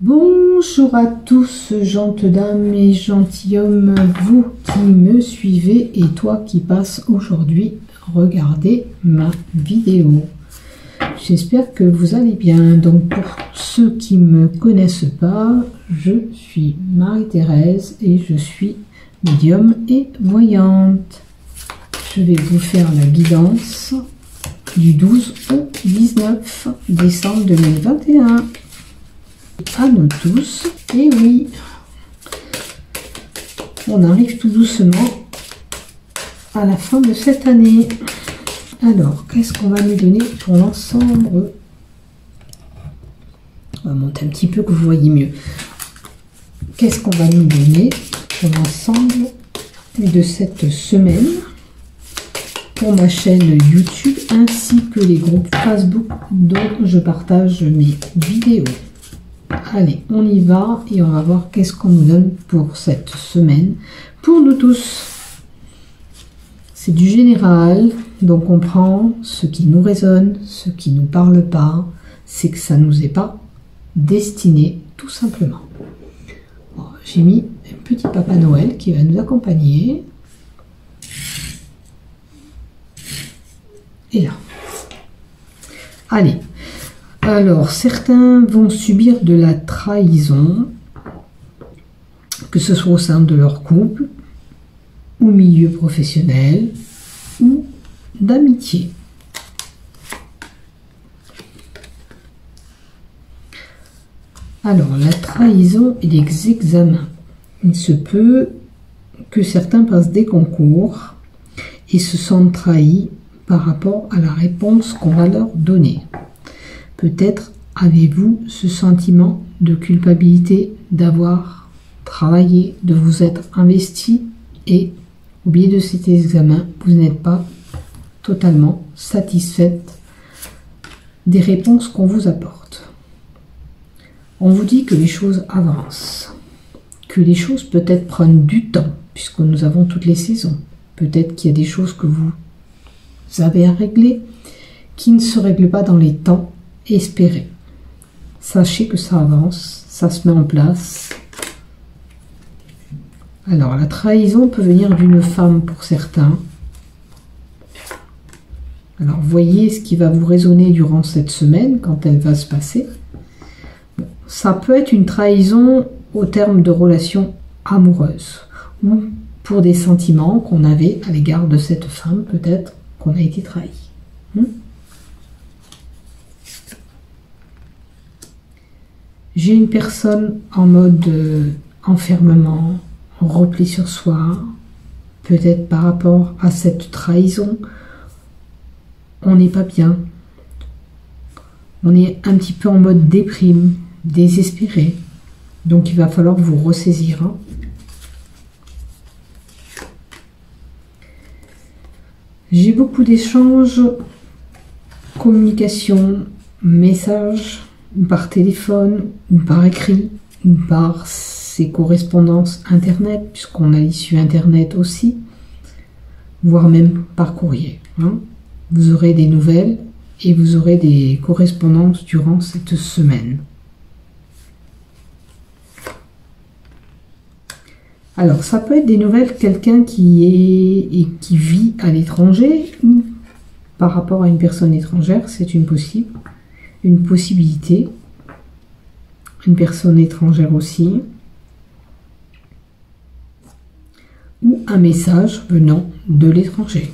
Bonjour à tous, gentes dames et gentilshommes, vous qui me suivez et toi qui passes aujourd'hui regarder ma vidéo. J'espère que vous allez bien. Donc pour ceux qui ne me connaissent pas, je suis Marie-Thérèse et je suis médium et voyante. Je vais vous faire la guidance du 12 au 19 décembre 2021. À nous tous, et oui, on arrive tout doucement à la fin de cette année. Alors, qu'est-ce qu'on va nous donner pour l'ensemble? On va monter un petit peu que vous voyez mieux. Qu'est-ce qu'on va nous donner pour l'ensemble de cette semaine pour ma chaîne YouTube ainsi que les groupes Facebook dont je partage mes vidéos? Allez, on y va et on va voir qu'est-ce qu'on nous donne pour cette semaine, pour nous tous. C'est du général, donc on prend ce qui nous résonne, ce qui ne nous parle pas, c'est que ça ne nous est pas destiné, tout simplement. J'ai mis un petit Papa Noël qui va nous accompagner. Et là. Allez. Alors, certains vont subir de la trahison, que ce soit au sein de leur couple, ou milieu professionnel, ou d'amitié. Alors, la trahison et les examens. Il se peut que certains passent des concours et se sentent trahis par rapport à la réponse qu'on va leur donner. Peut-être avez-vous ce sentiment de culpabilité d'avoir travaillé, de vous être investi et au biais de cet examen, vous n'êtes pas totalement satisfaite des réponses qu'on vous apporte. On vous dit que les choses avancent, que les choses peut-être prennent du temps, puisque nous avons toutes les saisons. Peut-être qu'il y a des choses que vous avez à régler qui ne se règlent pas dans les temps espérez. Sachez que ça avance, ça se met en place. Alors, la trahison peut venir d'une femme pour certains. Alors, voyez ce qui va vous résonner durant cette semaine, quand elle va se passer. Bon, ça peut être une trahison au terme de relations amoureuses, ou pour des sentiments qu'on avait à l'égard de cette femme, peut-être qu'on a été trahi. J'ai une personne en mode enfermement, repli sur soi, peut-être par rapport à cette trahison, on n'est pas bien. On est un petit peu en mode déprime, désespéré. Donc il va falloir vous ressaisir. J'ai beaucoup d'échanges, communication, messages, ou par téléphone, ou par écrit, ou par ces correspondances internet, puisqu'on a l'issue internet aussi, voire même par courrier. Vous aurez des nouvelles et vous aurez des correspondances durant cette semaine. Alors, ça peut être des nouvelles, quelqu'un qui vit à l'étranger, ou par rapport à une personne étrangère, c'est une possibilité, une personne étrangère aussi, ou un message venant de l'étranger.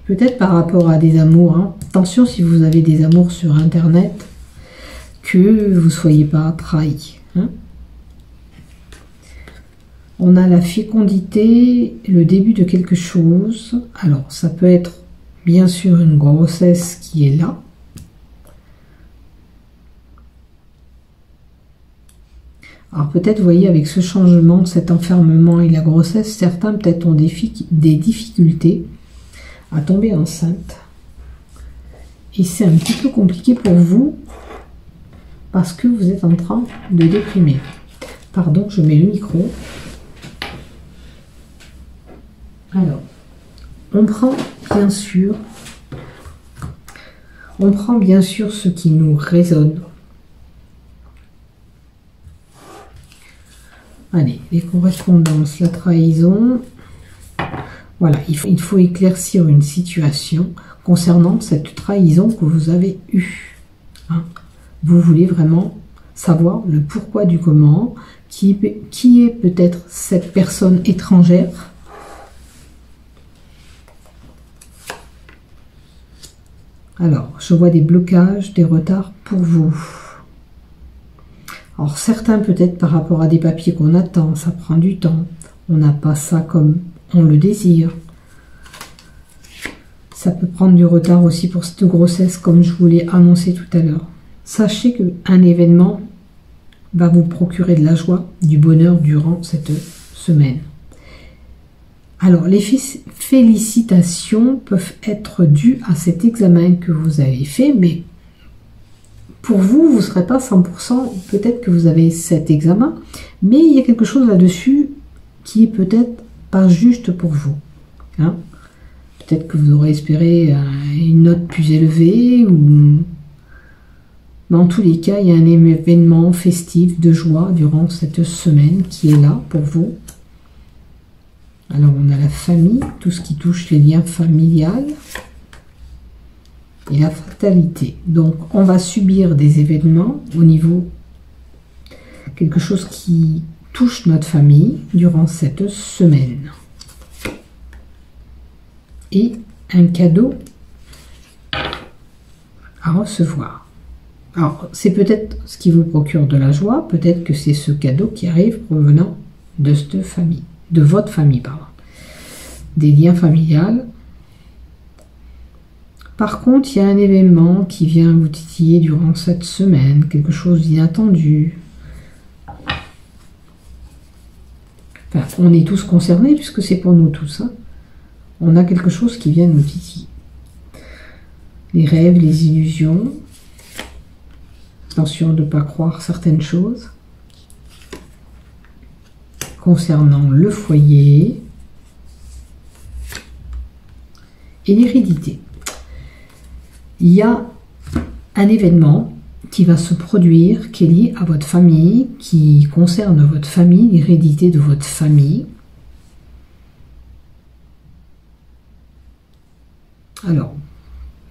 Peut-être par rapport à des amours. Attention si vous avez des amours sur Internet, que vous ne soyez pas trahi. On a la fécondité, le début de quelque chose. Alors, ça peut être bien sûr une grossesse qui est là. Alors peut-être, vous voyez, avec ce changement, cet enfermement et la grossesse, certains peut-être ont des difficultés à tomber enceinte. Et c'est un petit peu compliqué pour vous parce que vous êtes en train de déprimer. Pardon, je mets le micro. Alors, on prend bien sûr On prend bien sûr ce qui nous résonne. Allez, les correspondances, la trahison. Voilà, il faut éclaircir une situation concernant cette trahison que vous avez eue. Hein. Vous voulez vraiment savoir le pourquoi du comment, qui est peut-être cette personne étrangère. Alors, je vois des blocages, des retards pour vous. Alors, certains peut-être par rapport à des papiers qu'on attend, ça prend du temps. On n'a pas ça comme on le désire. Ça peut prendre du retard aussi pour cette grossesse, comme je vous l'ai annoncé tout à l'heure. Sachez qu'un événement va vous procurer de la joie, du bonheur durant cette semaine. Alors, les félicitations peuvent être dues à cet examen que vous avez fait, mais pour vous, vous ne serez pas 100%, peut-être que vous avez cet examen, mais il y a quelque chose là-dessus qui est peut-être pas juste pour vous. Hein? Peut-être que vous aurez espéré une note plus élevée, ou... mais en tous les cas, il y a un événement festif de joie durant cette semaine qui est là pour vous. Alors, on a la famille, tout ce qui touche les liens familiales et la fatalité. Donc, on va subir des événements au niveau quelque chose qui touche notre famille durant cette semaine. Et un cadeau à recevoir. Alors, c'est peut-être ce qui vous procure de la joie, peut-être que c'est ce cadeau qui arrive provenant de cette famille. De votre famille, pardon. Des liens familiales. Par contre, il y a un événement qui vient vous titiller durant cette semaine, quelque chose d'inattendu. Enfin, on est tous concernés puisque c'est pour nous tous. Hein. On a quelque chose qui vient nous titiller. Les rêves, les illusions. Attention de ne pas croire certaines choses. Concernant le foyer et l'hérédité. Il y a un événement qui va se produire, qui est lié à votre famille, qui concerne votre famille, l'hérédité de votre famille. Alors,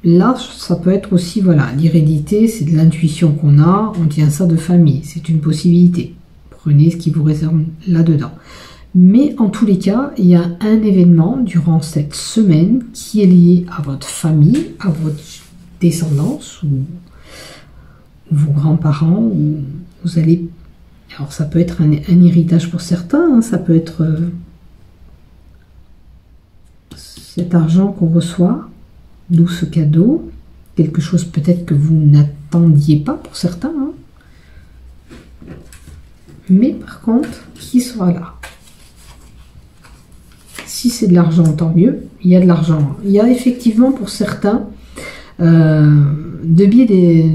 là, ça peut être aussi, voilà, l'hérédité, c'est de l'intuition qu'on a, on tient ça de famille, c'est une possibilité. Prenez ce qui vous réserve là-dedans. Mais en tous les cas, il y a un événement durant cette semaine qui est lié à votre famille, à votre descendance, ou vos grands-parents, ou vous allez... Alors ça peut être un héritage pour certains, hein, ça peut être cet argent qu'on reçoit, d'où ce cadeau, quelque chose peut-être que vous n'attendiez pas pour certains, hein. Mais par contre, qui sera là? Si c'est de l'argent, tant mieux. Il y a de l'argent. Il y a effectivement pour certains, de biais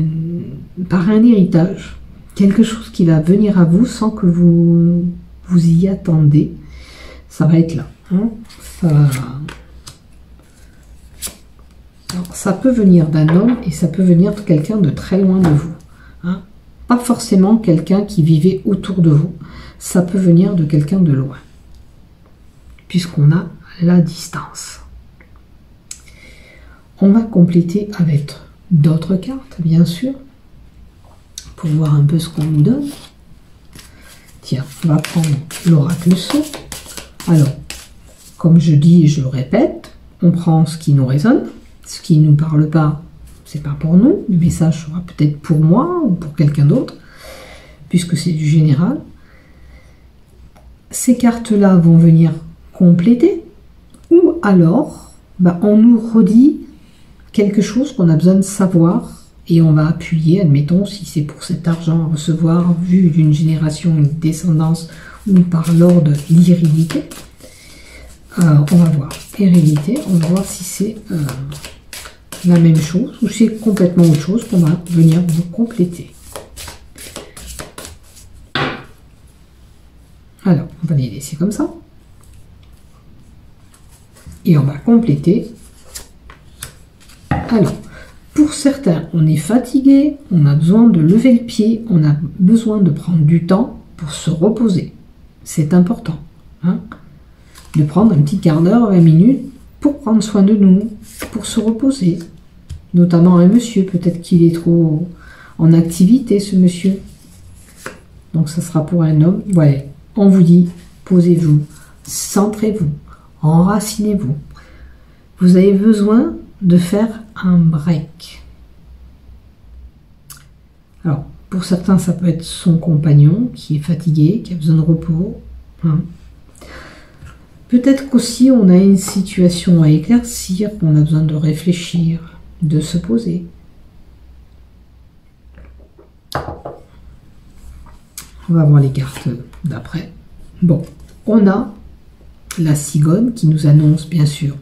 par un héritage, quelque chose qui va venir à vous sans que vous y attendez. Ça va être là. Hein. Alors, ça peut venir d'un homme et ça peut venir de quelqu'un de très loin de vous. Hein. Pas forcément quelqu'un qui vivait autour de vous. Ça peut venir de quelqu'un de loin. Puisqu'on a la distance. On va compléter avec d'autres cartes, bien sûr, pour voir un peu ce qu'on nous donne. Tiens, on va prendre l'oracle sceau. Alors, comme je dis et je le répète, on prend ce qui nous résonne, ce qui ne nous parle pas, c'est pas pour nous, le message sera peut-être pour moi ou pour quelqu'un d'autre, puisque c'est du général. Ces cartes-là vont venir compléter, ou alors on nous redit quelque chose qu'on a besoin de savoir et on va appuyer, admettons, si c'est pour cet argent à recevoir vu d'une génération, une descendance ou par l'ordre l'hérédité. On va voir hérédité, on va voir si c'est la même chose ou c'est complètement autre chose qu'on va venir vous compléter. Alors, on va les laisser comme ça. Et on va compléter. Alors, pour Pour certains, on est fatigué, on a besoin de lever le pied, on a besoin de prendre du temps pour se reposer. C'est important, hein, de prendre un petit quart d'heure, 20 minutes pour prendre soin de nous, pour se reposer. Notamment un monsieur, peut-être qu'il est trop en activité, ce monsieur. Donc ça sera pour un homme. Voilà, on vous dit, posez-vous, centrez-vous, enracinez-vous. Vous avez besoin de faire un break. Alors, pour certains, ça peut être son compagnon qui est fatigué, qui a besoin de repos. Hein. Peut-être qu'aussi on a une situation à éclaircir, on a besoin de réfléchir, de se poser. On va voir les cartes d'après. Bon, on a la cigogne qui nous annonce bien sûr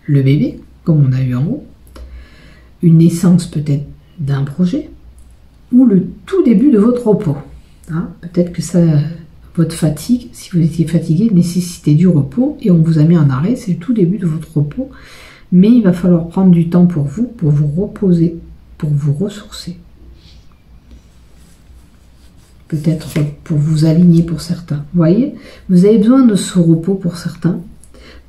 le bébé, comme on a eu en haut, une naissance peut-être d'un projet, ou le tout début de votre repos. Hein, peut-être que ça, votre fatigue, si vous étiez fatigué, nécessitait du repos, et on vous a mis en arrêt, c'est le tout début de votre repos, mais il va falloir prendre du temps pour vous reposer, pour vous ressourcer. Peut-être pour vous aligner pour certains. Vous voyez, vous avez besoin de ce repos pour certains,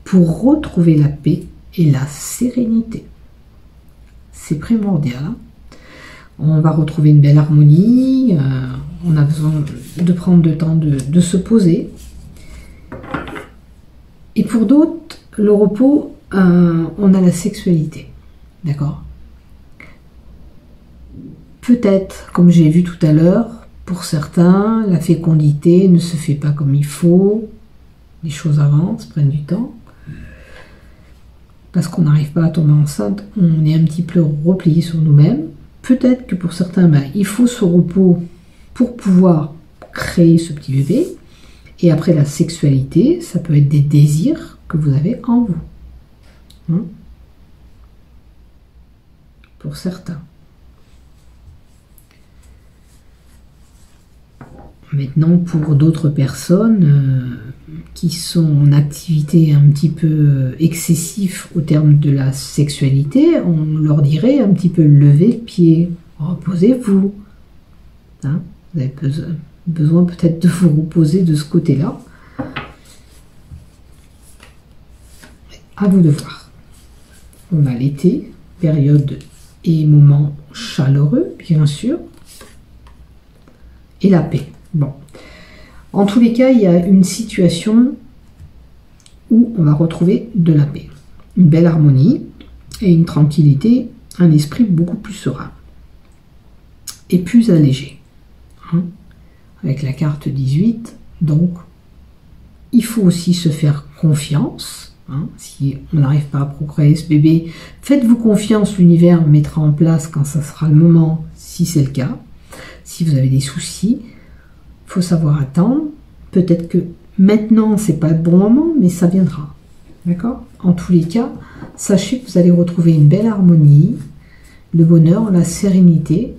pour retrouver la paix et la sérénité. C'est primordial. Hein, on va retrouver une belle harmonie, on a besoin de prendre le temps de se poser. Et pour d'autres, le repos, on a la sexualité. D'accord? Peut-être, comme j'ai vu tout à l'heure, pour certains, la fécondité ne se fait pas comme il faut, les choses avancent, prennent du temps. Parce qu'on n'arrive pas à tomber enceinte, on est un petit peu replié sur nous-mêmes. Peut-être que pour certains, il faut ce repos pour pouvoir créer ce petit bébé. Et après, la sexualité, ça peut être des désirs que vous avez en vous. Hein? Pour certains. Maintenant, pour d'autres personnes qui sont en activité un petit peu excessive au terme de la sexualité, on leur dirait un petit peu levez le pied, reposez-vous. Hein, vous avez besoin peut-être de vous reposer de ce côté-là. À vous de voir. On a l'été, période et moment chaleureux, bien sûr, et la paix. Bon, en tous les cas, il y a une situation où on va retrouver de la paix, une belle harmonie et une tranquillité, un esprit beaucoup plus serein et plus allégé. Hein, avec la carte 18, donc il faut aussi se faire confiance. Hein, si on n'arrive pas à procréer ce bébé, faites-vous confiance, l'univers mettra en place quand ça sera le moment, si c'est le cas. Si vous avez des soucis, il faut savoir attendre. Peut-être que maintenant, c'est pas le bon moment, mais ça viendra. D'accord? En tous les cas, sachez que vous allez retrouver une belle harmonie, le bonheur, la sérénité,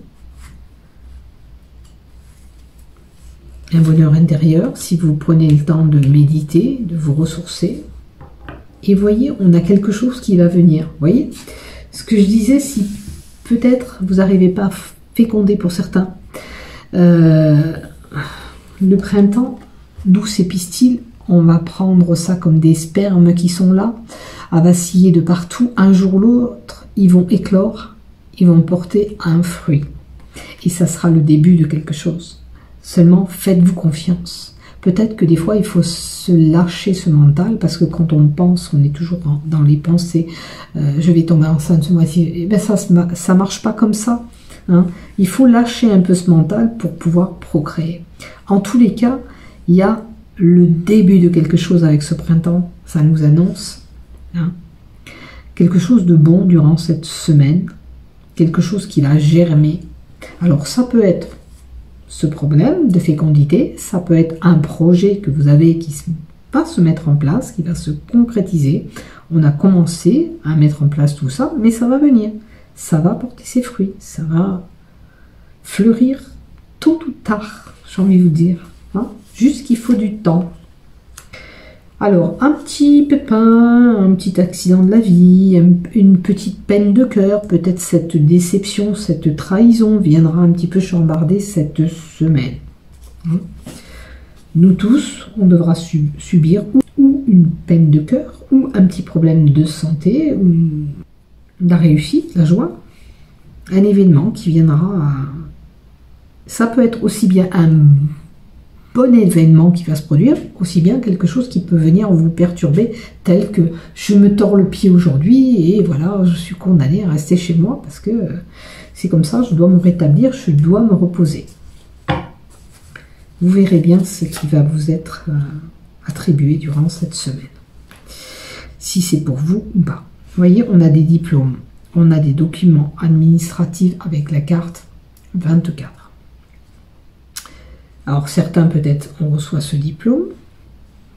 un bonheur intérieur, si vous prenez le temps de méditer, de vous ressourcer. Et voyez, on a quelque chose qui va venir. Vous voyez? Ce que je disais, si peut-être vous n'arrivez pas à féconder pour certains, le printemps, douce et pistil, on va prendre ça comme des spermes qui sont là, à vaciller de partout. Un jour ou l'autre, ils vont éclore, ils vont porter un fruit. Et ça sera le début de quelque chose. Seulement, faites-vous confiance. Peut-être que des fois, il faut se lâcher ce mental, parce que quand on pense, on est toujours dans les pensées. Je vais tomber enceinte ce mois-ci. Eh bien, ça marche pas comme ça. Hein. Il faut lâcher un peu ce mental pour pouvoir procréer. En tous les cas, il y a le début de quelque chose avec ce printemps. Ça nous annonce quelque chose de bon durant cette semaine. Quelque chose qui va germer. Alors, ça peut être ce problème de fécondité, ça peut être un projet que vous avez qui va se mettre en place, qui va se concrétiser. On a commencé à mettre en place tout ça, mais ça va venir. Ça va porter ses fruits, ça va fleurir tôt ou tard, j'ai envie de vous dire. Hein, juste qu'il faut du temps. Alors, un petit pépin, un petit accident de la vie, une petite peine de cœur, peut-être cette déception, cette trahison viendra un petit peu chambarder cette semaine. Nous tous, on devra subir ou une peine de cœur, ou un petit problème de santé, ou de la réussite, la joie, un événement qui viendra. Ça peut être aussi bien un bon événement qui va se produire, aussi bien quelque chose qui peut venir vous perturber, tel que je me tords le pied aujourd'hui et voilà, je suis condamné à rester chez moi parce que c'est comme ça, je dois me rétablir, je dois me reposer. Vous verrez bien ce qui va vous être attribué durant cette semaine. Si c'est pour vous ou pas. Vous voyez, on a des diplômes, on a des documents administratifs avec la carte 24. Alors certains peut-être on reçoit ce diplôme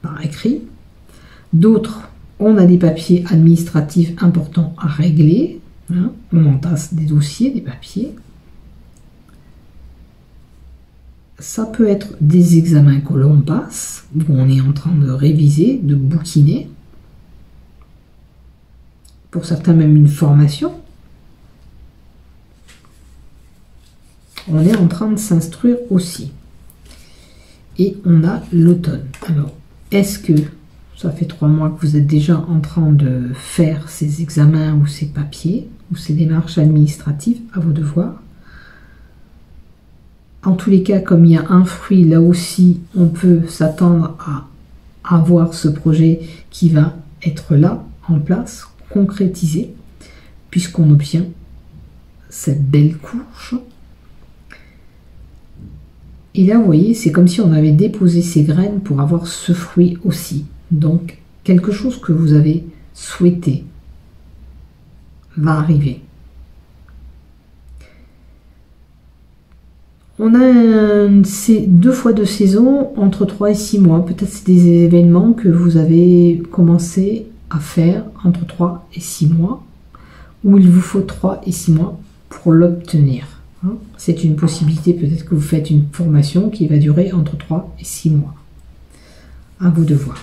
par écrit, d'autres on a des papiers administratifs importants à régler, hein, on entasse des dossiers, des papiers. Ça peut être des examens que l'on passe, où on est en train de réviser, de bouquiner. Pour certains même une formation. On est en train de s'instruire aussi. Et on a l'automne. Alors, est-ce que ça fait 3 mois que vous êtes déjà en train de faire ces examens ou ces papiers ou ces démarches administratives à vos devoirs? En tous les cas, comme il y a un fruit, là aussi, on peut s'attendre à avoir ce projet qui va être là, en place, concrétisé, puisqu'on obtient cette belle couche. Et là, vous voyez, c'est comme si on avait déposé ces graines pour avoir ce fruit aussi. Donc, quelque chose que vous avez souhaité va arriver. On a 2 fois de saison, entre 3 et 6 mois. Peut-être c'est des événements que vous avez commencé à faire entre 3 et 6 mois, où il vous faut 3 et 6 mois pour l'obtenir. C'est une possibilité, peut-être que vous faites une formation qui va durer entre 3 et 6 mois. À vous de voir.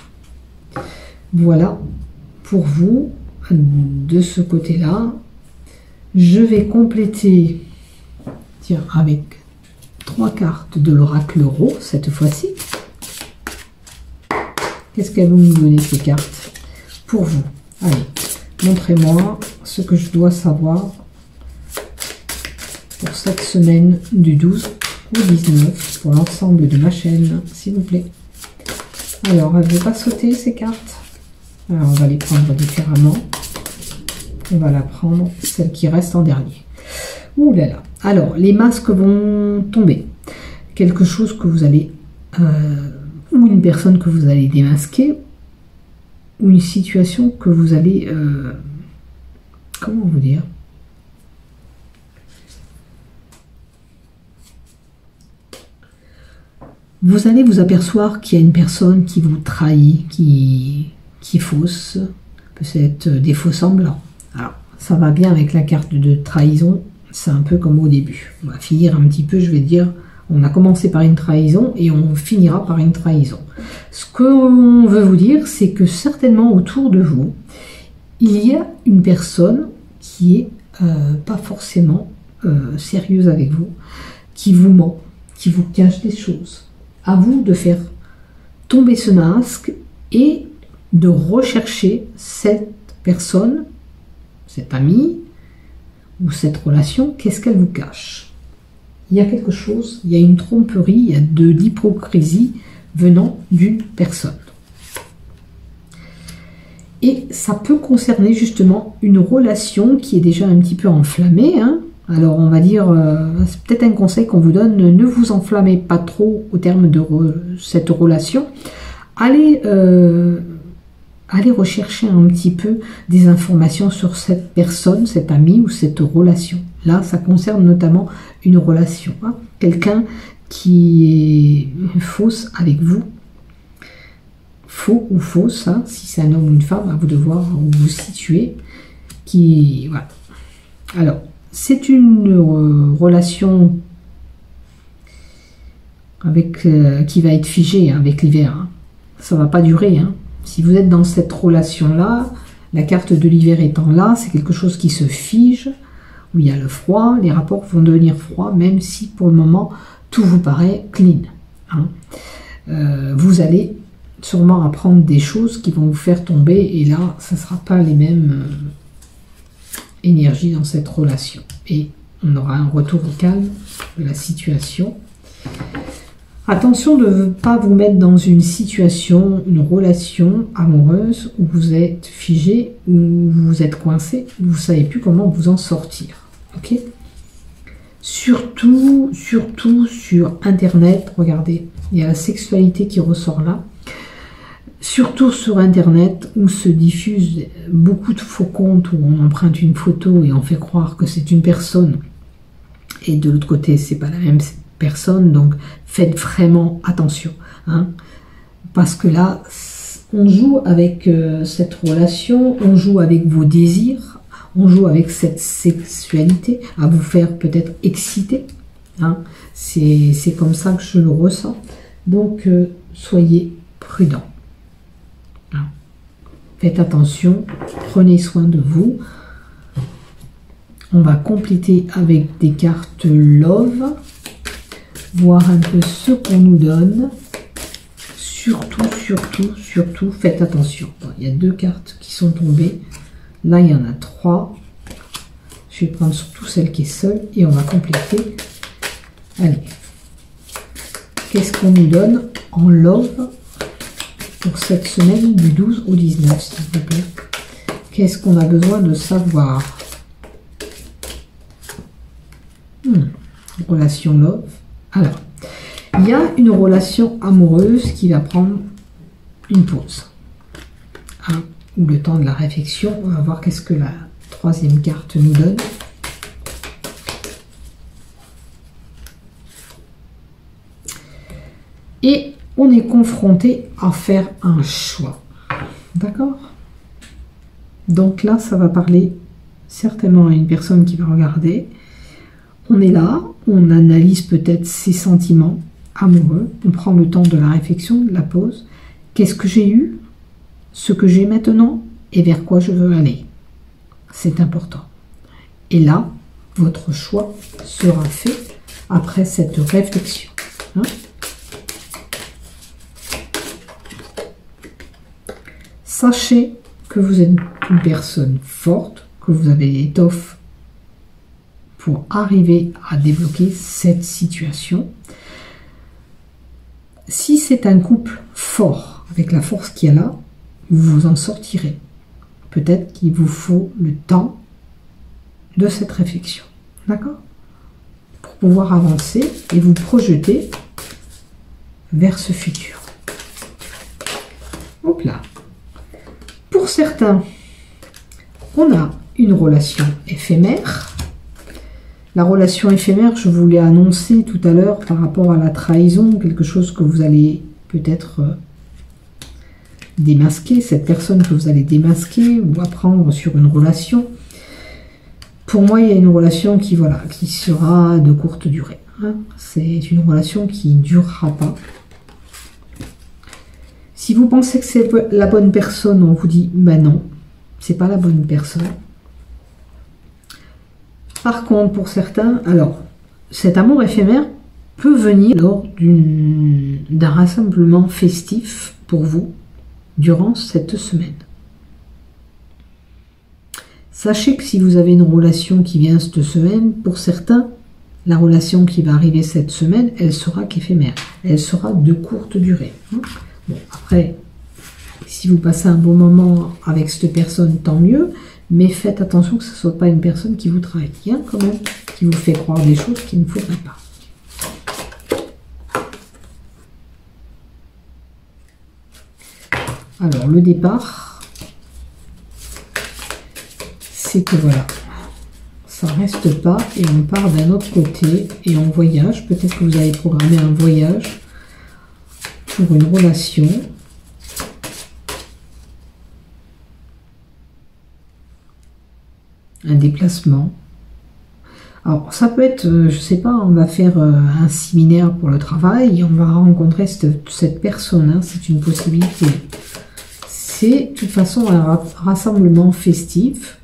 Voilà pour vous de ce côté-là. Je vais compléter, tiens, avec 3 cartes de l'oracle Ro cette fois-ci. Qu'est-ce qu'elles vont nous donner ces cartes pour vous? Allez, montrez-moi ce que je dois savoir pour cette semaine du 12 au 19 pour l'ensemble de ma chaîne, s'il vous plaît. Alors, elle ne veut pas sauter ces cartes. Alors, on va les prendre différemment. On va la prendre, celle qui reste en dernier. Ouh là là. Alors, les masques vont tomber. Quelque chose que vous allez... ou une personne que vous allez démasquer, ou une situation que vous allez... comment vous dire? Vous allez vous apercevoir qu'il y a une personne qui vous trahit, qui fausse, peut-être des faux semblants. Alors, ça va bien avec la carte de trahison, c'est un peu comme au début. On va finir un petit peu, je vais dire, on a commencé par une trahison et on finira par une trahison. Ce qu'on veut vous dire, c'est que certainement autour de vous, il y a une personne qui est pas forcément sérieuse avec vous, qui vous ment, qui vous cache des choses. À vous de faire tomber ce masque et de rechercher cette personne, cet ami ou cette relation, qu'est-ce qu'elle vous cache? Il y a quelque chose, il y a une tromperie, il y a de l'hypocrisie venant d'une personne. Et ça peut concerner justement une relation qui est déjà un petit peu enflammée, hein. Alors on va dire, c'est peut-être un conseil qu'on vous donne, ne vous enflammez pas trop au terme de cette relation. Allez rechercher un petit peu des informations sur cette personne, cet ami ou cette relation. Là, ça concerne notamment une relation. Hein. Quelqu'un qui est fausse avec vous. Faux ou fausse, hein, si c'est un homme ou une femme, à vous de voir où vous situez. Voilà. Alors, c'est une relation avec, qui va être figée hein, avec l'hiver. Hein. Ça va pas durer. Hein. Si vous êtes dans cette relation-là, la carte de l'hiver étant là, c'est quelque chose qui se fige, où il y a le froid, les rapports vont devenir froids, même si pour le moment, tout vous paraît clean. Hein. Vous allez sûrement apprendre des choses qui vont vous faire tomber, et là, ça ne sera pas les mêmes énergies dans cette relation. Et on aura un retour au calme de la situation. Attention de ne pas vous mettre dans une situation, une relation amoureuse où vous êtes figé, où vous êtes coincé, où vous ne savez plus comment vous en sortir. Ok ? Surtout sur Internet, regardez, il y a la sexualité qui ressort là. Surtout sur Internet où se diffusent beaucoup de faux comptes, où on emprunte une photo et on fait croire que c'est une personne. Et de l'autre côté, c'est pas la même personne, donc faites vraiment attention. Hein, parce que là, on joue avec cette relation, on joue avec vos désirs, on joue avec cette sexualité, à vous faire peut-être exciter. Hein, c'est comme ça que je le ressens. Donc, soyez prudents. Hein, faites attention, prenez soin de vous. On va compléter avec des cartes Love, voir un peu ce qu'on nous donne. Surtout, faites attention. Bon, il y a 2 cartes qui sont tombées. Là, il y en a 3. Je vais prendre surtout celle qui est seule et on va compléter. Allez. Qu'est-ce qu'on nous donne en Love pour cette semaine du 12 au 19, s'il vous plaît? Qu'est-ce qu'on a besoin de savoir? Relation Love. Alors, il y a une relation amoureuse qui va prendre une pause. Hein, ou le temps de la réflexion. On va voir qu'est-ce que la 3e carte nous donne. Et on est confronté à faire un choix. D'accord? Donc là, ça va parler certainement à une personne qui va regarder. On est là, on analyse peut-être ses sentiments amoureux, on prend le temps de la réflexion, de la pause. Qu'est-ce que j'ai eu? Ce que j'ai maintenant et vers quoi je veux aller. C'est important. Et là, votre choix sera fait après cette réflexion. Hein? Sachez que vous êtes une personne forte, que vous avez l'étoffe pour arriver à débloquer cette situation. Si c'est un couple fort, avec la force qu'il y a là, vous vous en sortirez. Peut-être qu'il vous faut le temps de cette réflexion. D'accord? Pour pouvoir avancer et vous projeter vers ce futur. Hop là. Pour certains, on a une relation éphémère. La relation éphémère, je vous l'ai annoncé tout à l'heure par rapport à la trahison, quelque chose que vous allez peut-être démasquer, cette personne que vous allez démasquer ou apprendre sur une relation. Pour moi, il y a une relation qui sera de courte durée. Hein. C'est une relation qui ne durera pas. Si vous pensez que c'est la bonne personne, on vous dit ben non, c'est pas la bonne personne. Par contre, pour certains, alors, cet amour éphémère peut venir lors d'un rassemblement festif pour vous durant cette semaine. Sachez que si vous avez une relation qui vient cette semaine, pour certains, la relation qui va arriver cette semaine, elle sera qu'éphémère. Elle sera de courte durée. Bon, après, si vous passez un bon moment avec cette personne, tant mieux. Mais faites attention que ce ne soit pas une personne qui vous trahit, hein, quand même, qui vous fait croire des choses qu'il ne faudrait pas. Alors, le départ, c'est que voilà, ça ne reste pas et on part d'un autre côté et on voyage. Peut-être que vous avez programmé un voyage pour une relation. Un déplacement. Alors, ça peut être, je sais pas, on va faire un séminaire pour le travail et on va rencontrer cette personne. Hein, c'est une possibilité. c'est de toute façon un rassemblement festif.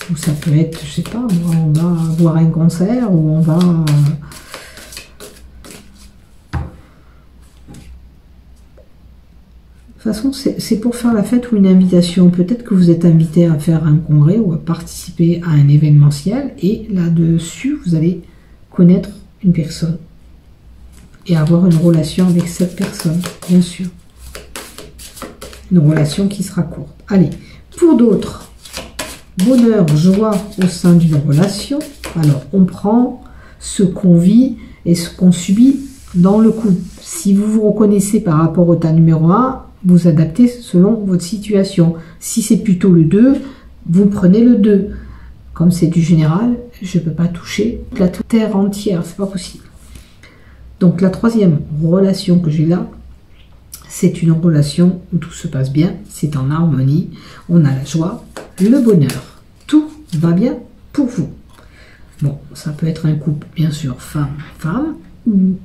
Ou ça peut être, je sais pas, on va voir un concert ou on va... De toute façon, c'est pour faire la fête ou une invitation. Peut-être que vous êtes invité à faire un congrès ou à participer à un événementiel. Et là-dessus, vous allez connaître une personne. Et avoir une relation avec cette personne, bien sûr. Une relation qui sera courte. Allez, pour d'autres, bonheur, joie au sein d'une relation. Alors, on prend ce qu'on vit et ce qu'on subit dans le couple. Si vous vous reconnaissez par rapport au tas numéro 1, vous adaptez selon votre situation. Si c'est plutôt le 2, vous prenez le 2. Comme c'est du général, je ne peux pas toucher la terre entière, c'est pas possible. Donc la troisième relation que j'ai là, c'est une relation où tout se passe bien, c'est en harmonie, on a la joie, le bonheur. Tout va bien pour vous. Bon, ça peut être un couple, bien sûr, femme-femme, ou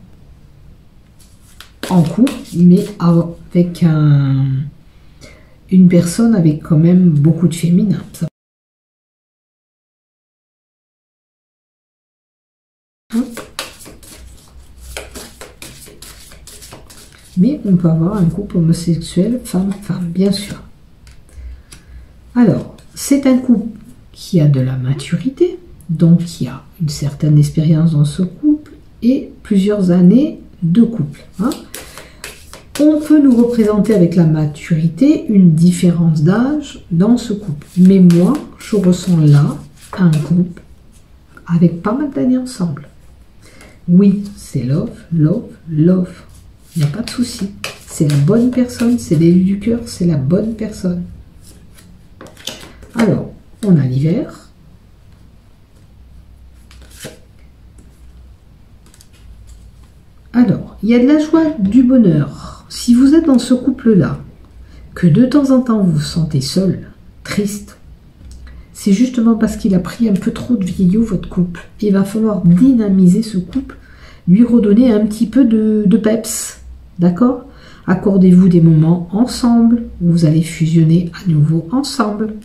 en couple, mais avec une personne avec quand même beaucoup de féminin. Mais on peut avoir un couple homosexuel femme-femme, bien sûr. Alors, c'est un couple qui a de la maturité, donc qui a une certaine expérience dans ce couple et plusieurs années de couple. On peut nous représenter avec la maturité une différence d'âge dans ce couple. Mais moi, je ressens là un couple avec pas mal d'années ensemble. Oui, c'est love, love, love. Il n'y a pas de souci. C'est la bonne personne, c'est l'élu du cœur, c'est la bonne personne. Alors, on a l'hiver. Alors, il y a de la joie, du bonheur. Si vous êtes dans ce couple-là, que de temps en temps vous vous sentez seul, triste, c'est justement parce qu'il a pris un peu trop de vieillot, votre couple. Il va falloir dynamiser ce couple, lui redonner un petit peu de peps. D'accord? Accordez-vous des moments ensemble, où vous allez fusionner à nouveau ensemble.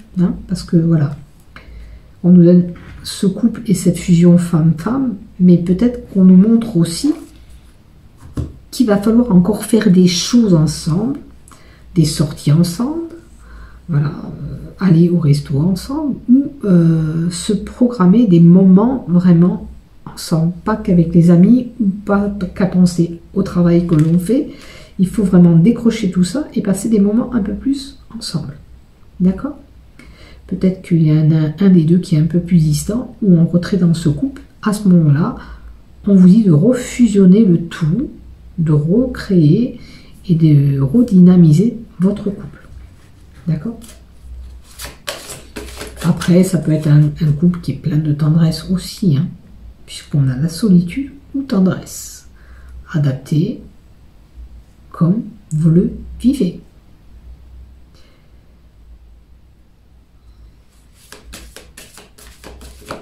Parce que voilà, on nous donne ce couple et cette fusion femme-femme, mais peut-être qu'on nous montre aussi qu'il va falloir encore faire des choses ensemble, des sorties ensemble, voilà, aller au resto ensemble, ou se programmer des moments vraiment ensemble, pas qu'avec les amis, ou pas qu'à penser au travail que l'on fait. Il faut vraiment décrocher tout ça et passer des moments un peu plus ensemble. D'accord? Peut-être qu'il y en a un des deux qui est un peu plus distant ou en retrait dans ce couple. À ce moment-là, on vous dit de refusionner le tout, de recréer et de redynamiser votre couple. D'accord? Après, ça peut être un couple qui est plein de tendresse aussi, puisqu'on a la solitude ou tendresse. Adapté comme vous le vivez.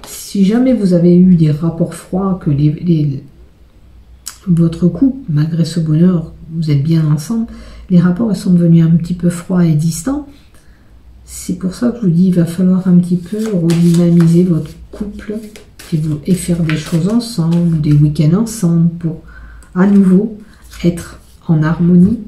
Si jamais vous avez eu des rapports froids, que votre couple, malgré ce bonheur, vous êtes bien ensemble, les rapports sont devenus un petit peu froids et distants, c'est pour ça que je vous dis, il va falloir un petit peu redynamiser votre couple et faire des choses ensemble, des week-ends ensemble, pour à nouveau être en harmonie,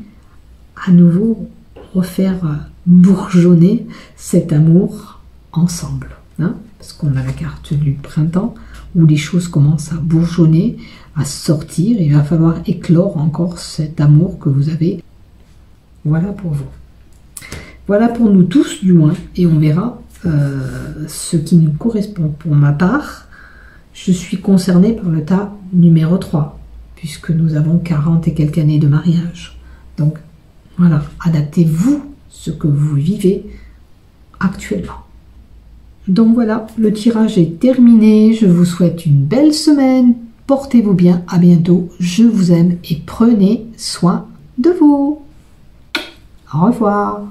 à nouveau refaire bourgeonner cet amour ensemble. Parce qu'on a la carte du printemps où les choses commencent à bourgeonner, à sortir. Il va falloir éclore encore cet amour que vous avez. Voilà pour vous. Voilà pour nous tous du moins. Et on verra ce qui nous correspond. Pour ma part, je suis concernée par le tas numéro 3. Puisque nous avons 40 et quelques années de mariage. Donc, voilà, adaptez-vous ce que vous vivez actuellement. Donc voilà, le tirage est terminé. Je vous souhaite une belle semaine. Portez-vous bien, à bientôt. Je vous aime et prenez soin de vous. Au revoir.